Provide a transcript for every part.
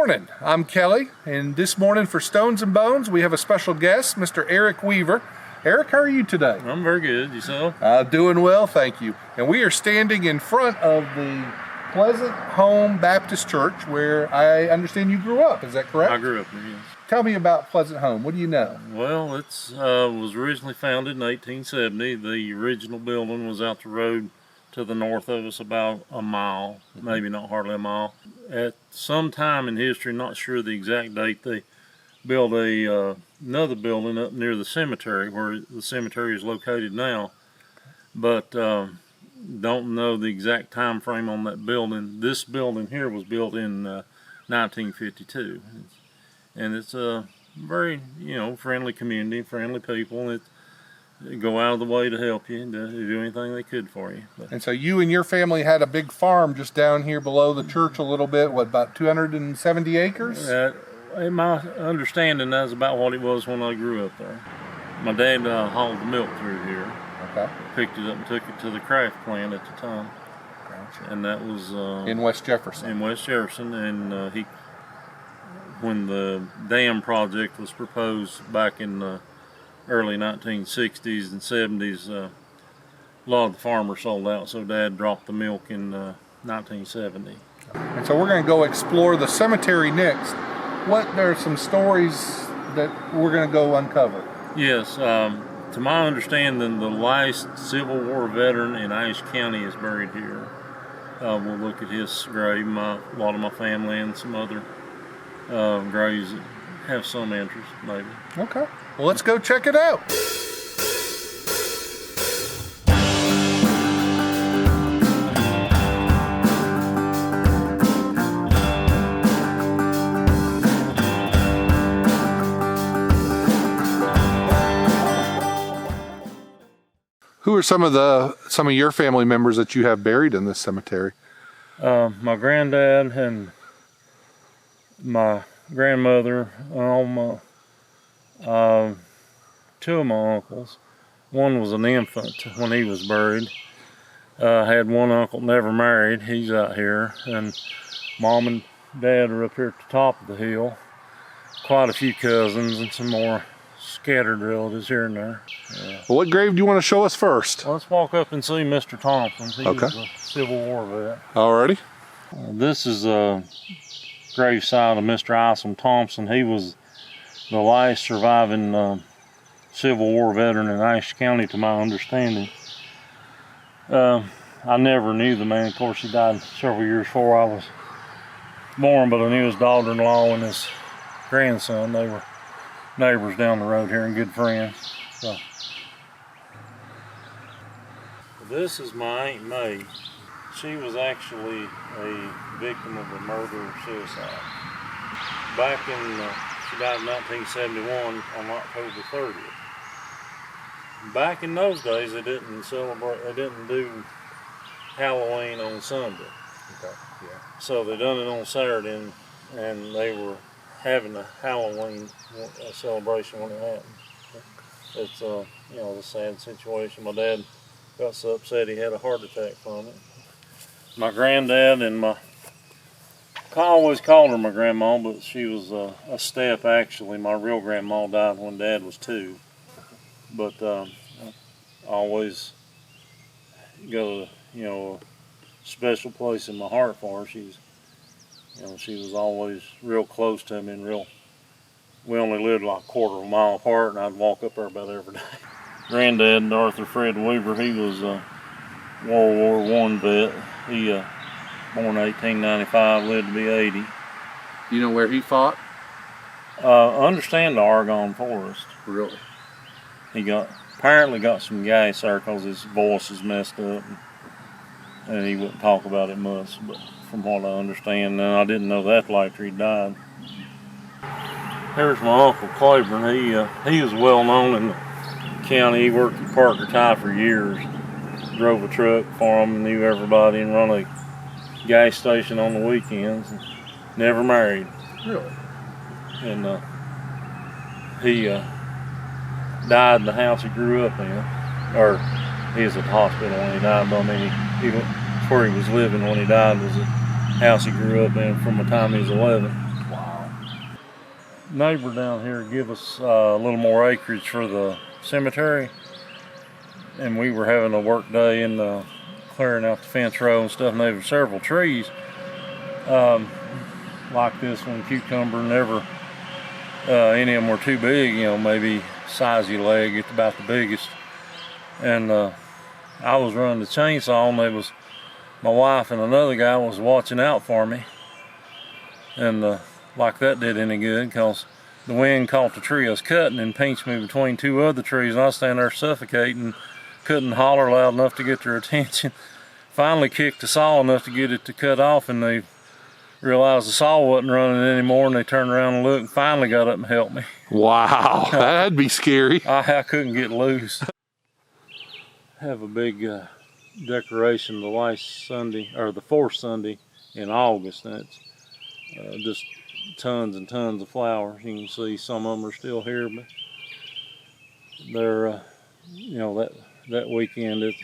morning, I'm Kelly, and this morning for Stones and Bones we have a special guest, Mr. Eric Weaver. Eric, how are you today? I'm very good. Yourself? Doing well, thank you. And we are standing in front of the Pleasant Home Baptist Church, where I understand you grew up. Is that correct? I grew up there, yes. Tell me about Pleasant Home. What do you know? Well, it was originally founded in 1870. The original building was out the road to the north of us about a mile, maybe not hardly a mile. At some time in history, not sure the exact date, they built another building up near the cemetery, where the cemetery is located now. But don't know the exact time frame on that building. This building here was built in 1952, and it's a very friendly community, friendly people. They go out of the way to help you and do anything they could for you. And so you and your family had a big farm just down here below the church a little bit, what, about 270 acres? In my understanding, that's about what it was when I grew up there. My dad hauled the milk through here. Okay. Picked it up and took it to the craft plant at the time. Gotcha. And that was in West Jefferson. In West Jefferson, and when the dam project was proposed back in the early 1960s and 70s, a lot of the farmers sold out, so Dad dropped the milk in 1970. And so we're going to go explore the cemetery next. There are some stories that we're going to go uncover? Yes. To my understanding, the last Civil War veteran in Ashe County is buried here. We'll look at his grave. A lot of my family and some other graves that have some interest, maybe. Okay. Well, let's go check it out. Who are some of your family members that you have buried in this cemetery? My granddad and my grandmother, two of my uncles. One was an infant when he was buried. I had one uncle never married. He's out here, and Mom and Dad are up here at the top of the hill. Quite a few cousins and some more scattered relatives here and there. Well, what grave do you want to show us first? Let's walk up and see Mr. Thompson. He was a Civil War vet. Alrighty. This is a gravesite of Mr. Isom Thompson. He was the last surviving Civil War veteran in Ashe County, to my understanding. I never knew the man. Of course, he died several years before I was born, but I knew his daughter-in-law and his grandson. They were neighbors down the road here and good friends. So. This is my Aunt May. She was actually a victim of a murder-suicide. She died in 1971 on October 30th. Back in those days, they didn't do Halloween on Sunday. Okay. Yeah. So they done it on Saturday, and they were having a Halloween celebration when it happened. It's a sad situation. My dad got so upset he had a heart attack from it. My granddad and I always called her my grandma, but she was a step actually. My real grandma died when Dad was 2. But I always got a special place in my heart for her. She was always real close to me, and we only lived like a quarter of a mile apart, and I'd walk up there about every day. Granddad, Arthur Fred Weaver, he was a World War I vet. He born 1895, lived to be 80. You know where he fought? Understand the Argonne Forest. Really? He apparently got some gas circles. His voice is messed up, and he wouldn't talk about it much. But from what I understand, and I didn't know that till after he died. There's my Uncle Claiborne. He was well known in the county. He worked at Parker Tye for years. Drove a truck for him, knew everybody, and run a gas station on the weekends. And never married. Really? And he died in the house he grew up in, or he was at the hospital when he died. But I mean, where he was living when he died was the house he grew up in from the time he was 11. Wow. neighbor down here give us a little more acreage for the cemetery, and we were having a work day in clearing out the fence row and stuff, and there were several trees like this one, cucumber, never any of them were too big, you know, maybe size of your leg, it's about the biggest. And I was running the chainsaw, and there was my wife and another guy was watching out for me, and like that did any good, because the wind caught the tree I was cutting and pinched me between two other trees, and I was standing there suffocating, couldn't holler loud enough to get their attention. Finally kicked the saw enough to get it to cut off, and they realized the saw wasn't running anymore, and they turned around and looked and finally got up and helped me. Wow, that'd be scary. I couldn't get loose. Have a big decoration the last Sunday, or the fourth Sunday in August, and it's just tons and tons of flowers. You can see some of them are still here, but they're, you know, that weekend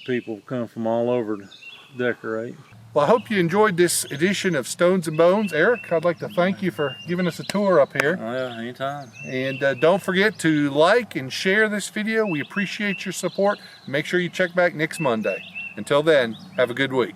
people come from all over to decorate. Well, I hope you enjoyed this edition of Stones and Bones. Eric, I'd like to thank you for giving us a tour up here. Oh yeah, anytime. And don't forget to like and share this video. We appreciate your support. Make sure you check back next Monday. Until then, have a good week.